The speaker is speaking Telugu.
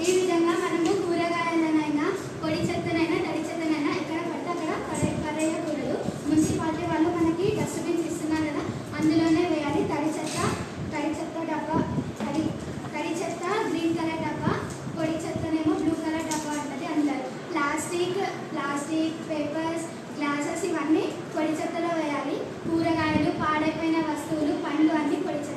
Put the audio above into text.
ఈ విధంగా మనము కూరగాయలనైనా పొడి చెత్తనైనా తడి చెత్తనైనా ఎక్కడ పడితే అక్కడ పడేయకూడదు. మున్సిపాలిటీ వాళ్ళు మనకి డస్ట్బిన్స్ ఇస్తున్నారు కదా, అందులోనే వేయాలి. తడి చెత్త డబ్బా, తడి చెత్త గ్రీన్ కలర్ డబ్బా, పొడి చెత్తనేమో బ్లూ కలర్ డబ్బా ఉంటుంది అంటారు. ప్లాస్టిక్ పేపర్స్, గ్లాసెస్ ఇవన్నీ పొడి చెత్తలో వేయాలి. కూరగాయలు, పాడైపోయిన వస్తువులు, పండ్లు అన్నీ పొడి చెత్త